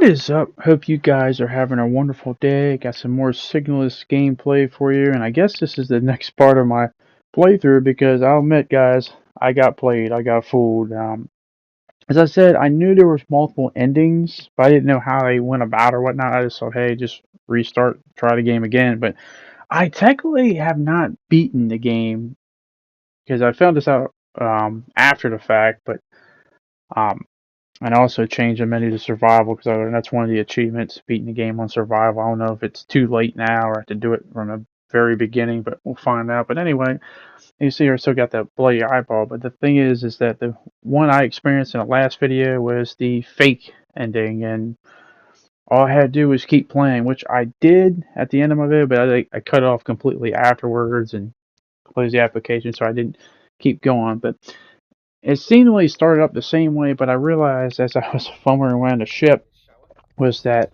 is up? Hope you guys are having a wonderful day. Got some more Signalis gameplay for you, and I guess this is the next part of my playthrough because I'll admit, guys, I got played. I got fooled. As I said, I knew there was multiple endings, but I didn't know how they went about or whatnot. I just thought, hey, just restart, try the game again. But I technically have not beaten the game because I found this out after the fact, but um, and also change the menu to survival because that's one of the achievements, beating the game on survival. I don't know if it's too late now or I have to do it from the very beginning, but we'll find out. But anyway, you see I still got that bloody eyeball. But the thing is that the one I experienced in the last video was the fake ending, and all I had to do was keep playing, which I did at the end of my video, but I cut it off completely afterwards and closed the application, so I didn't keep going. But it seemingly started up the same way, but I realized as I was fumbling around the ship was that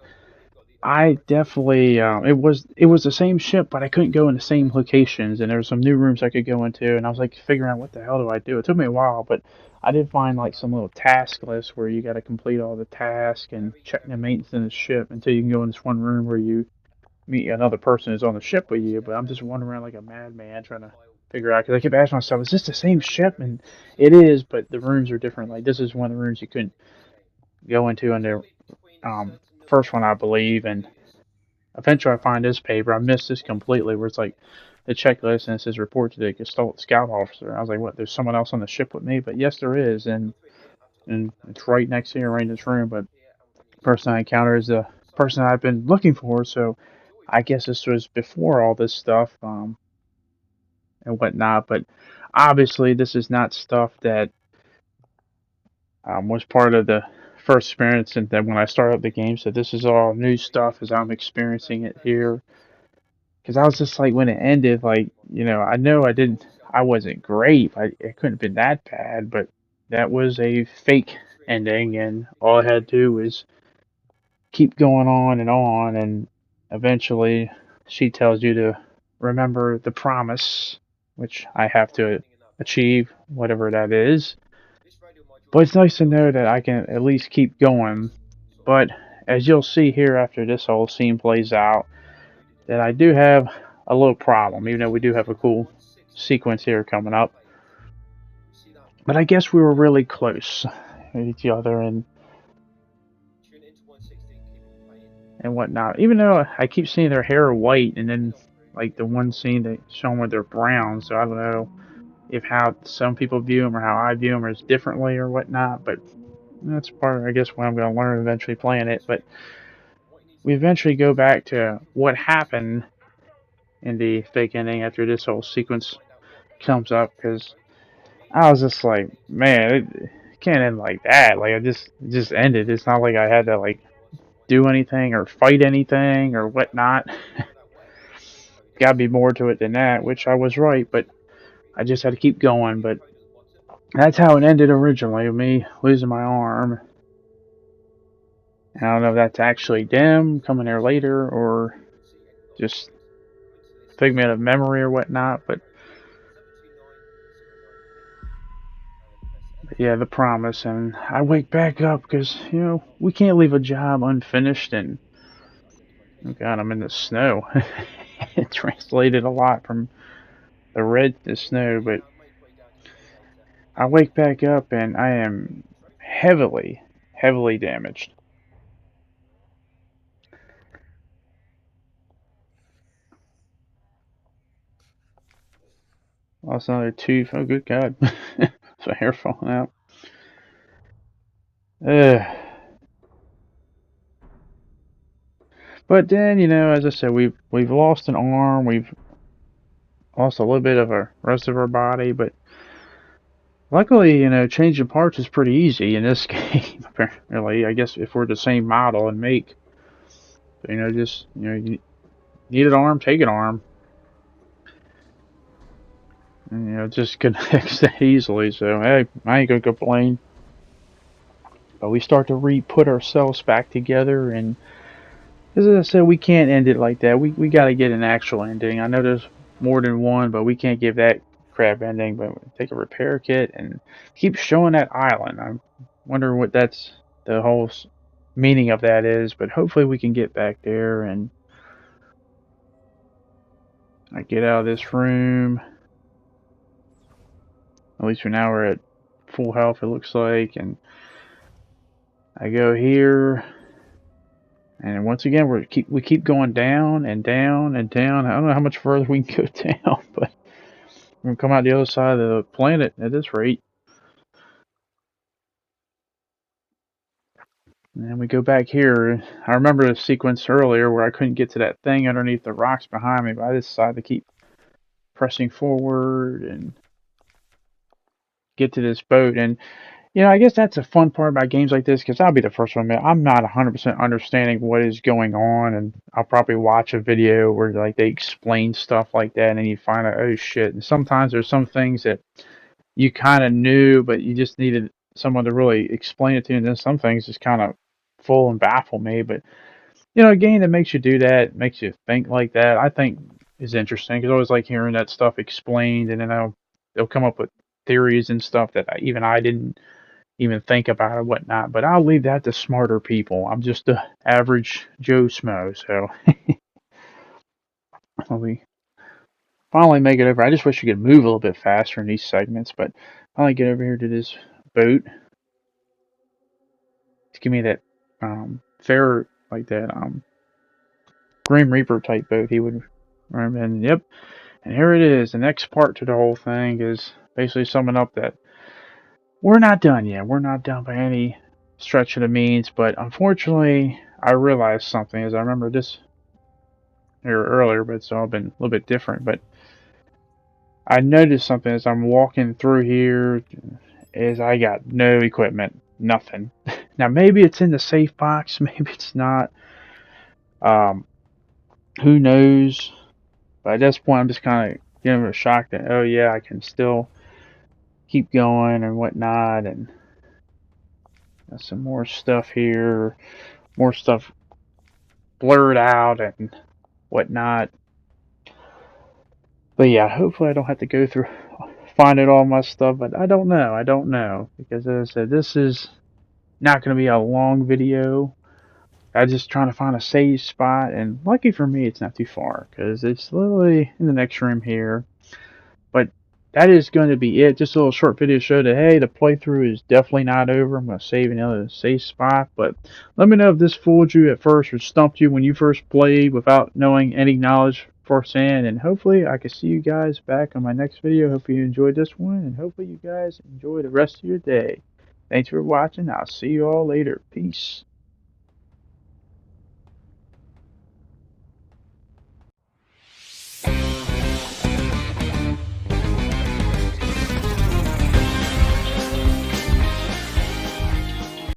I definitely it was the same ship, but I couldn't go in the same locations, and there were some new rooms I could go into, and I was like figuring out what the hell do I do. It took me a while, but I did find like some little task list where you got to complete all the tasks and check the maintenance in the ship until you can go in this one room where you meet another person who's on the ship with you. But I'm just wandering around like a madman trying to figure out because I kept asking myself, is this the same ship? And it is, but the rooms are different. Like this is one of the rooms you couldn't go into in the um, first one, I believe. And eventually, I find this paper. I missed this completely, where it's like the checklist and it says report to the Gestalt Scout Officer. I was like, what? There's someone else on the ship with me? But yes, there is, and it's right next here, right in this room. But the person I encounter is the person I've been looking for. So I guess this was before all this stuff and whatnot. But obviously, this is not stuff that was part of the first experience and then when I started up the game. So this is all new stuff as I'm experiencing it here. Because I was just like, when it ended, like, I know I wasn't great. It couldn't have been that bad, but that was a fake ending, and all I had to do was keep going on, and eventually she tells you to remember the promise, which I have to achieve, whatever that is. But it's nice to know that I can at least keep going. But as you'll see here after this whole scene plays out, that I do have a little problem, even though we do have a cool sequence here coming up. But I guess we were really close with each other and whatnot. Even though I keep seeing their hair white, and then like the one scene they show them where they're brown, so I don't know if how some people view them or how I view them is differently or whatnot. But that's part of, I guess, what I'm going to learn eventually playing it. But we eventually go back to what happened in the fake ending after this whole sequence comes up, because I was just like, man, it can't end like that. Like it just ended. It's not like I had to like do anything or fight anything or whatnot. Got to be more to it than that, which I was right, but I just had to keep going. But that's how it ended originally, with me losing my arm. And I don't know if that's actually them coming there later or just figment of memory or whatnot, but yeah, the promise. And I wake back up because, we can't leave a job unfinished. And oh God, I'm in the snow. It translated a lot from the red to snow, but I wake back up and I am heavily, heavily damaged. Lost another tooth. Oh, good God. So hair falling out. Ugh. But then, as I said, we've lost an arm. We've lost a little bit of the rest of our body, but luckily, changing parts is pretty easy in this game. Apparently, I guess if we're the same model and make, just you need an arm, take an arm, and just connects that easily. So hey, I ain't gonna complain. But we start to put ourselves back together, and as I said, we can't end it like that. We got to get an actual ending. I know there's more than one, but we can't give that crap ending. But take a repair kit and keep showing that island. I'm wondering what that's the whole meaning of that is, but hopefully we can get back there and I get out of this room. At least for now we're at full health, it looks like, and I go here, and once again we keep going down and down and down. I don't know how much further we can go down, but we're gonna come out the other side of the planet at this rate. And then we go back here. I remember the sequence earlier where I couldn't get to that thing underneath the rocks behind me, but I decided to keep pressing forward and get to this boat. And you know, I guess that's a fun part about games like this, because I'll be the first one to admit I'm not 100% understanding what is going on, and I'll probably watch a video where like they explain stuff like that, and you find out, oh shit. And sometimes there's some things that you kind of knew, but you just needed someone to really explain it to you, and then some things just kind of fool and baffle me. But you know, a game that makes you do that, makes you think like that, I think is interesting, because I always like hearing that stuff explained, and then they'll come up with theories and stuff that even I didn't even think about or whatnot. But I'll leave that to smarter people. I'm just a average Joe Smo, so we finally make it over. I just wish you could move a little bit faster in these segments, but finally get over here to this boat. Just give me that fair, like that Grim Reaper type boat he would run. And yep, and here it is. The next part to the whole thing is basically summing up that we're not done yet. We're not done by any stretch of the means, but unfortunately, I realized something as I remember this here earlier, but it's all been a little bit different. But I noticed something as I'm walking through here is I got no equipment, nothing. Now maybe it's in the safe box, maybe it's not. Who knows? But at this point, I'm just kind of getting a shock that, oh yeah, I can still keep going and whatnot. And got some more stuff here, more stuff blurred out and whatnot. But yeah, hopefully I don't have to go through finding all my stuff. But I don't know. I don't know, because as I said, this is not going to be a long video. I'm just trying to find a safe spot, and lucky for me, it's not too far, because it's literally in the next room here. But that is going to be it. Just a little short video to show that, hey, the playthrough is definitely not over. I'm going to save another safe spot. But let me know if this fooled you at first or stumped you when you first played without knowing any knowledge firsthand. And hopefully I can see you guys back on my next video. Hopefully you enjoyed this one, and hopefully you guys enjoy the rest of your day. Thanks for watching. I'll see you all later. Peace.